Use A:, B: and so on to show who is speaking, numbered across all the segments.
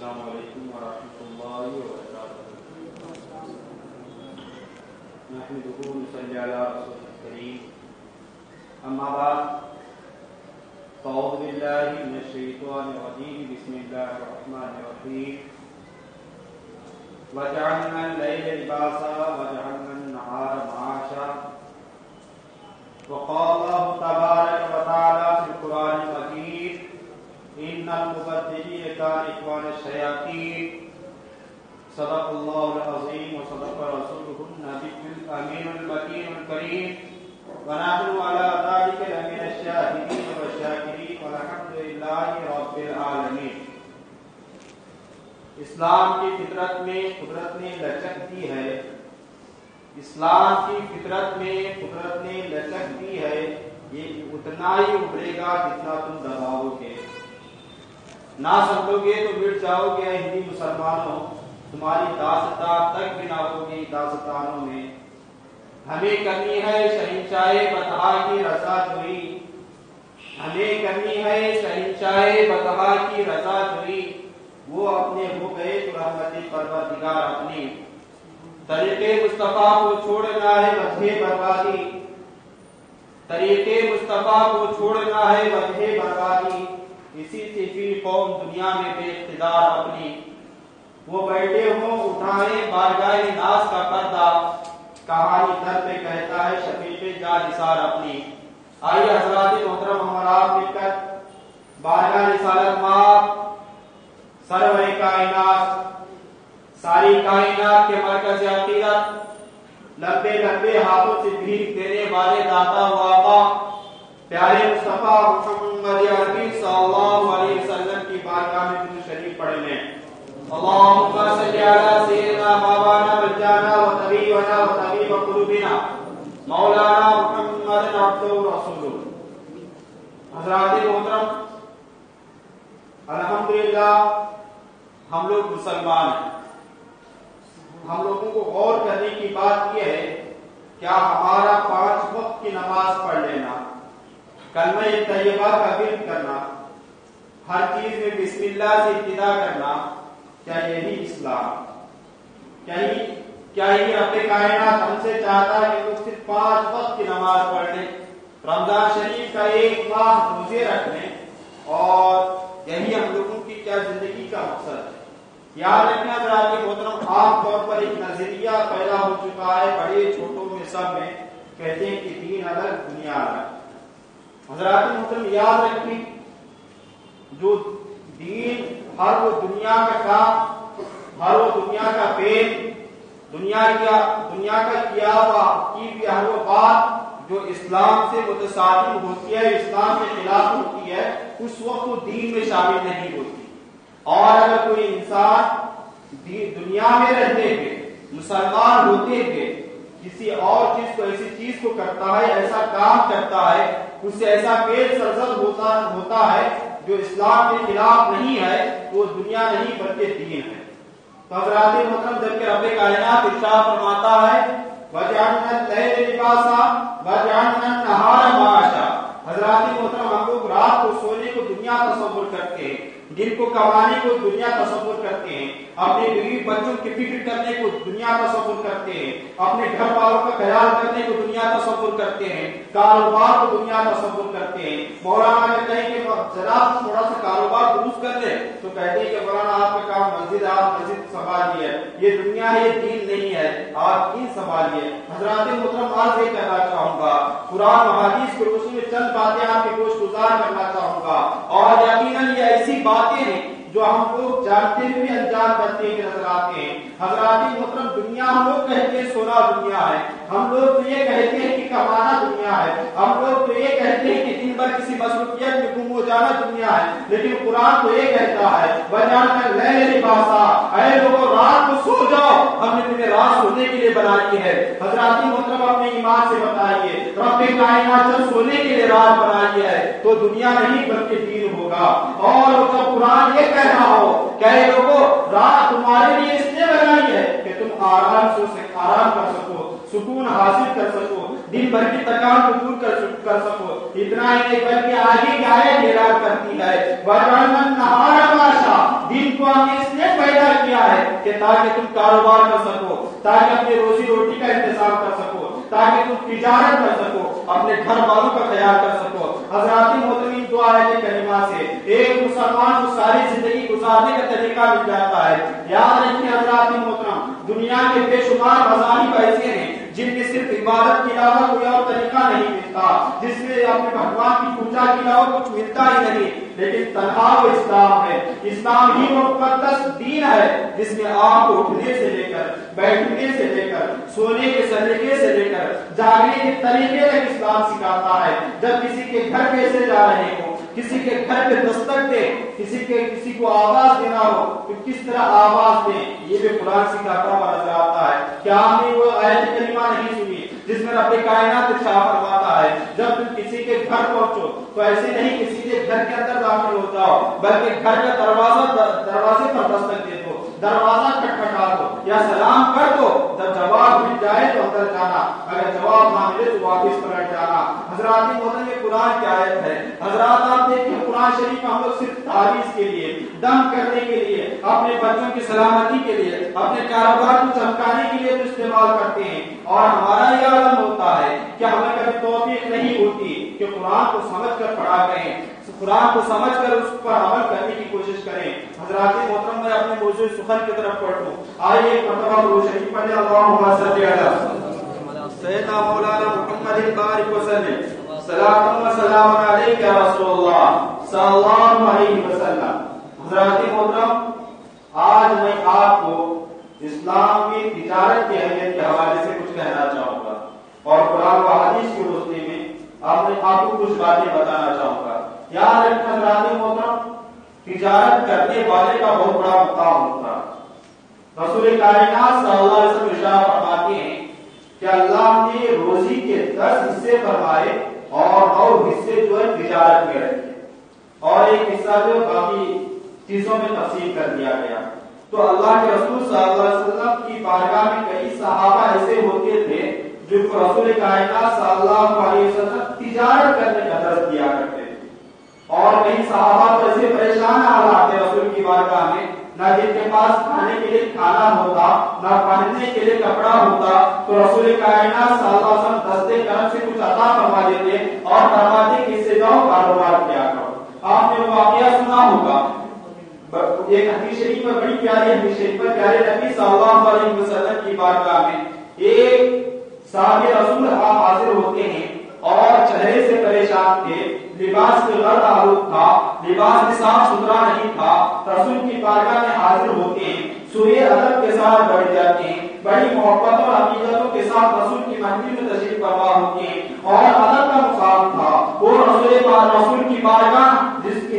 A: السلام علیکم ورحمۃ اللہ وبرکاتہ۔ نحمده ونصلي على رسوله الكريم، اما بعد فاعوذ باللہ من الشیطان الرجیم، بسم اللہ الرحمن الرحیم۔ وجعلنا الليل لباسا وجعلنا النهار معاشا، وقال الله تبارك وتعالى في القرآن المجيد: ان المبدلين كانوا اخوان الشياطين۔ صدق الله العظيم وصدق رسوله النبي الامين المكين الكريم، ونحن على ذلك لمن الشاهدين والشاكرين، والحمد لله رب العالمين۔ اسلام کی فطرت میں قدرت نے لچک دی ہے، اسلام کی فطرت میں قدرت نے لچک دی ہے، یہ اتنا ہی ابھرے گا جتنا تم دباؤ گے۔ نہ سمجھو گے تو مٹ جاؤ گے ہندی مسلمانوں، تمہاری داستان تک بھی نہ ہوگی داستانوں میں۔ ہمیں کرنی ہے شہنشاہ بطحا کی رضا جوئی، ہمیں کرنی ہے شہنشاہ بطحا کی رضا جوئی، وہ اپنے ہو گئے تو رحمت پروردگار اپنی۔ طریقے مصطفیٰ کو چھوڑنا ہے وجہ بربادی، طریقے مصطفیٰ کو چھوڑنا ہے وجہ بربادی، اسی سے پھر قوم دنیا میں بے اقتدار اپنی۔ وہ بیٹھے ہوں اٹھائے بارگاہ ناز کا پردہ، کہانی در پہ کہتا ہے شفیع جا نثار اپنی۔ آئیے حضرات محترم ہمارا مل کر بارگاہ رسالت مآب سرور کائنات، ساری کائنات کے مرکز عقیدت، لبے لبے ہاتھوں سے بھیک دینے والے داتا و آقا پیارے مصطفیٰ محمد عربی صلی اللہ علیہ وسلم کی بارگاہ میں درود شریف پڑھ لیں۔ اللہم صلی علی سیدنا مولانا بجانا و طبیبنا و طبیب قلوبنا مولانا محمد عبدہ و رسولہ۔ حضرات محترم، الحمدللہ ہم لوگ مسلمان ہیں۔ ہم لوگوں کو غور کرنے کی بات یہ ہے، کیا ہمارا 5 وقت کی نماز پڑھ لینا، کلمہ طیبہ کا ورد کرنا، ہر چیز میں بسم اللہ سے ابتدا کرنا، کیا یہی اسلام؟ کیا یہ رب کائنات ہم سے چاہتا ہے کہ وہ صرف 5 وقت کی نماز پڑھ لیں، رمضان شریف کا 1 ماہ روزے رکھ لیں، اور یہی ہم لوگوں کی کیا زندگی کا مقصد ہے؟ یاد رکھنا حضرات محترم، عام طور پر ایک نظریہ پیدا ہو چکا ہے بڑے چھوٹوں میں سب میں، کہتے ہیں کہ دین الگ دنیا الگ۔ حضرات محترم یاد رکھیں، جو دین ہر وہ دنیا کا کام، ہر وہ دنیا کا فعل، دنیا کا کیا ہوا کی بھی ہر وہ بات جو اسلام سے متصادم ہوتی ہے، اسلام کے خلاف ہوتی ہے، اس وقت وہ دین میں شامل نہیں ہوتی۔ اور اگر کوئی انسان دنیا میں رہتے ہوئے مسلمان ہوتے ہوئے کسی اور چیز کو، ایسی چیز کو کرتا ہے، ایسا کام کرتا ہے، اس سے ایسا فعل سرزد ہوتا ہے جو اسلام کے خلاف نہیں ہے، تو وہ دنیا نہیں بلکہ دین ہے۔ تو حضرات محترم، جبکہ رب کائنات ارشاد فرماتا ہے وَجَعَلْنَا اللَّيْلَ لِبَاسًا وَجَعَلْنَا النَّهَارَ مَعَاشًا، حضرات محترم ہم لوگ رات کو سونے کو دنیا تصور کرتے ہیں، دن کو کمانے کو دنیا تصور کرتے ہیں، اپنے بیوی بچوں کی فکر کرنے کو دنیا تصور کرتے ہیں، اپنے گھر والوں کا خیال کرنے کو دنیا تصور کرتے ہیں، کاروبار کو دنیا تصور کرتے ہیں۔ مولانا اگر کہیں کہ جناب تھوڑا سا کاروبار درست کر دیں تو کہتے ہیں کہ مولانا آپ کا کام مسجد، آپ مسجد سنبھالیے، یہ دنیا ہے، یہ دین نہیں ہے، آپ دین سنبھالیے۔ حضرات محترم، آج یہ کہنا چاہوں گا، قرآن و حدیث کی روشنی میں چند باتیں آپ کی گوش گزار کرنا چاہوں گا، اور یقیناً یہ ایسی باتیں ہیں جو ہم لوگ جانتے ہوئے انجان بنتے ہوئے نظر آتے ہیں۔ حضرات محترم، دنیا ہم لوگ کہتے ہیں سونا دنیا ہے، ہم لوگ تو یہ کہتے ہیں کہ کمانا دنیا ہے، ہم لوگ تو یہ کہتے ہیں کہ دن بھر کسی مصروفیت میں گم ہو جانا دنیا ہے، لیکن قرآن تو یہ کہتا ہے وَجَعَلْنَا اللَّيْلَ لِبَاسًا، اے لوگوں رات کو سو جاؤ، ہم نے تمہیں رات سونے کے لیے بنائی ہے۔ حضرات محترم، اپنے ایمان سے بتائیے، رب کائنات جب سونے کے لیے رات بنائی ہے تو دنیا نہیں بلکہ دین ہوگا۔ اور جب قرآن یہ کہہ رہا ہو کہ اے لوگوں رات تمہارے لیے اس لیے بنائی ہے کہ تم آرام کر سکو، سکون حاصل کر سکو، دن بھر کی تکان کو دور کر سکو۔ اتنا ہی نہیں بلکہ آگے کی آیت اعلان کرتی ہے وَجَعَلْنَا النَّهَارَ مَعَاشًا، دن کو ہم نے اس لیے پیدا کیا ہے کہ تاکہ تم کاروبار کر سکو، تاکہ اپنی روزی روٹی کا انتظام کر سکو، تاکہ تم تجارت کر سکو، اپنے گھر والوں کا خیال کر سکو۔ حضرات محترمین، دو آیت کریمہ سے ایک مسلمان کو ساری زندگی گزارنے کا طریقہ مل جاتا ہے۔ یاد رکھیں حضرات محترم، دنیا کے بے شمار مذاہب ایسے ہیں جن میں صرف عبادت کے علاوہ کوئی اور طریقہ نہیں ملتا، جس میں اپنے بھگوان کی پوجا کے علاوہ کچھ ملتا ہی نہیں، لیکن تنہا وہ اسلام ہے۔ اسلام ہی وہ مقدس دین ہے جس میں آپ کو اٹھنے سے لے کر بیٹھنے سے لے کر سونے کے سلیقے سے لے کر جاگنے کے طریقے تک اسلام سکھاتا ہے۔ جب کسی کے گھر کیسے جا رہے ہو، کسی کے گھر پہ دستک دے، کسی کو آواز دینا ہو تو کس طرح آواز دیں، یہ بھی قرآن سکھاتا ہوا نظر آتا ہے۔ کیا آپ نے وہ آیت کریمہ نہیں سنی جس میں رب کائنات ارشاد فرماتا ہے جب تم کسی کے گھر پہنچو تو ایسے نہیں کہ سیدھے گھر کے اندر داخل ہو جاؤ، بلکہ گھر کا دروازے پر دستک دے دو، دروازہ کھٹکھٹا دو یا سلام کر دو، جب جواب مل جائے تو اندر جانا، اگر جواب نہ ملے تو واپس پلٹ جانا۔ حضرات محترم، یہ قرآن کی آیت ہے۔ حضرات آپ دیکھیں قرآن شریف ہم لوگ صرف تعویذ کے لیے، دم کرنے کے لیے، اپنے بچوں کی سلامتی کے لیے، اپنے کاروبار کو چمکانے کے لیے استعمال کرتے ہیں، اور ہمارا یہ عالم ہوتا ہے کہ ہمیں کبھی توفیق نہیں ہوتی کہ قرآن کو سمجھ کر پڑھا کریں، قرآن کو سمجھ کر اس پر عمل کرنے کی کوشش کریں۔ حضرات محترم، میں اپنے موضوع سخن کی طرف پڑھوں، آئیے ایک مرتبہ درود شریف پڑھیں، اللہم صلی علی سیدنا مولانا محمد بارک وسلم، صلاۃ و سلام علیک یا رسول اللہ صلی اللہ علیہ وسلم۔ حضرات محترم، آج میں آپ کو اسلام میں تجارت کی اہمیت کے حوالے سے کچھ کہنا چاہوں گا، اور قرآن و حدیث کی روشنی میں آپ کو کچھ باتیں بتانا چاہوں گا۔ یاد رکھیں حضرات محترم، تجارت کرنے والے کا بہت بڑا مقام ہوتا ہے۔ رسول کائنات صلی اللہ علیہ وسلم ارشاد فرماتے ہیں کہ اللہ نے روزی کے 10 حصے فرمائے اور 9 حصے جو ہے تجارت میں رکھے، اور ایک حصہ جو باقی چیزوں میں تقسیم کر دیا گیا۔ تو اللہ کے رسول صلی اللہ علیہ وسلم کی بارگاہ میں کئی صحابہ ایسے ہوتے تھے جو رسول کائنات صلی اللہ علیہ وسلم تجارت کرنے کا درس دیا کرتے تھے، اور کئی صحابہ تو ایسے پریشان حالات تھے رسول کی بارگاہ میں، نہ جن کے پاس کھانے کے لیے کھانا ہوتا، نہ پہننے کے لیے کپڑا ہوتا، تو رسول کائنات صلی اللہ علیہ وسلم دستے کرم سے کچھ عطا فرما دیتے اور فرماتے کہ اس سے جاؤ کاروبار کیا کرو۔ آپ نے وہ واقعہ سنا ہوگا، ایک حدیث شریف میں، بڑی پیاری حدیث شریف میں، پیارے نبی صلی اللہ علیہ وسلم کی بارگاہ میں ایک صحابی رسول حاضر ہوتے ہیں اور چہرے سے پریشان تھے، لباس سے غرق آلود تھا، لباس میں صاف ستھرا نہیں تھا، رسول کی بارگاہ میں حاضر ہوتے ہیں، سوئے ادب کے ساتھ بڑھ جاتے ہیں، بڑی محبت اور عقیدتوں کے ساتھ رسول کی محفل میں تشریف فرما ہوتے ہیں، اور ادب کا مقام تھا وہ رسول کی بارگاہ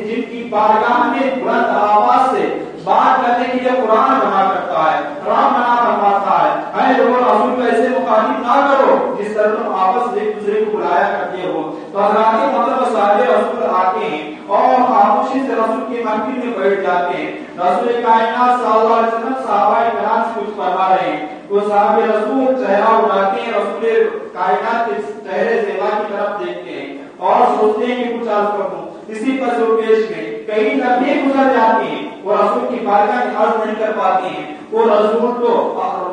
A: جن کی بارگاہ میں بلند آواز سے بات کرنے کے لیے قرآن بنا کرتا ہے، قرآن بنا فرماتا ہے، اے لوگوں رسول کو ایسے مخاطب نہ کرو جس طرح تم آپس میں ایک دوسرے کو بلایا کرتے ہو۔ تو حضرات محترم، صحابہ رسول آتے ہیں اور خاموشی سے رسول کی محفل میں بیٹھ جاتے ہیں۔ رسول کائنات صلی اللہ علیہ وسلم صحابہ کرام سے کچھ فرما رہے ہیں، وہ صحابہ رسول چہرہ اٹھاتے ہیں، رسول کائنات کے چہرے زیبا کی طرف دیکھتے ہیں اور سوچتے ہیں کہ کچھ عرض کروں، اسی پر جو پیش میں کئی لمحے گزر جاتے ہیں، وہ رسول کی بارگاہ میں عرض نہیں کر پاتے ہیں۔ وہ رسول تو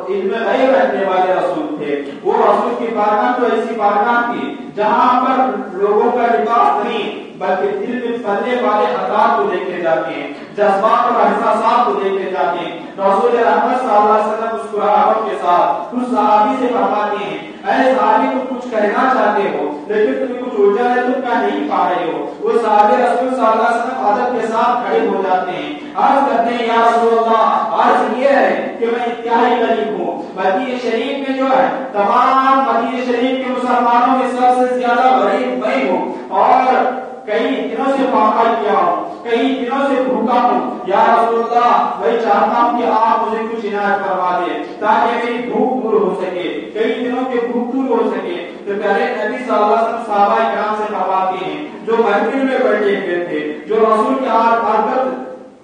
A: علم غیب رکھنے والے رسول تھے، وہ رسول کی بارگاہ تو ایسی بارگاہ تھی جہاں پر لوگوں کا لباس نہیں بلکہ دل میں پلنے والے خطرات کو دیکھے جاتے ہیں، جذبات اور احساسات کو دیکھے جاتے ہیں۔ رسول رحمت صلی اللہ علیہ وسلم مسکراہٹ کے ساتھ اس صحابی سے فرماتے ہیں، اے صحابی تم کچھ کہنا چاہتے ہو لیکن تمہیں کچھ الجھن ہے، تم کیا نہیں پا رہے ہو۔ وہ صحابہ رسول صلی اللہ علیہ وسلم ادب کے ساتھ کھڑے ہو جاتے ہیں، عرض کرتے ہیں، یا رسول اللہ، عرض یہ ہے کہ میں انتہائی غریب ہوں، مدینہ شریف میں جو ہے تمام مدینہ شریف کے مسلمانوں میں سب سے زیادہ غریب میں ہوں، اور کئی دنوں سے فاقہ کیا ہوں، کئی دنوں سے بھوکا ہوں، یا رسول اللہ میں چاہتا ہوں کہ آپ مجھے کچھ عنایت فرما دیں تاکہ میری بھوک دور ہو سکے، کئی دنوں کے بھوک دور ہو سکے۔ تو پیارے نبی صلی اللہ علیہ وسلم صحابہ کرام سے فرماتے ہیں جو محفل میں بیٹھے ہوئے تھے، جو رسول کے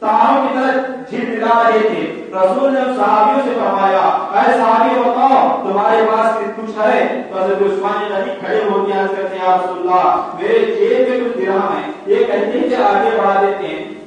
A: تاروں کی طرح جھلملا رہے تھے، رسول نے صحابیوں سے فرمایا، اے صحابی بتاؤ تمہارے پاس کچھ ہے؟ تو حضرت عثمان غنی کھڑے ہو کے عرض کرتے ہیں، یا رسول اللہ میرے جیب میں کچھ درہم ہے، یہ کہتے ہیں کہ آگے بڑھا دیتے ہیں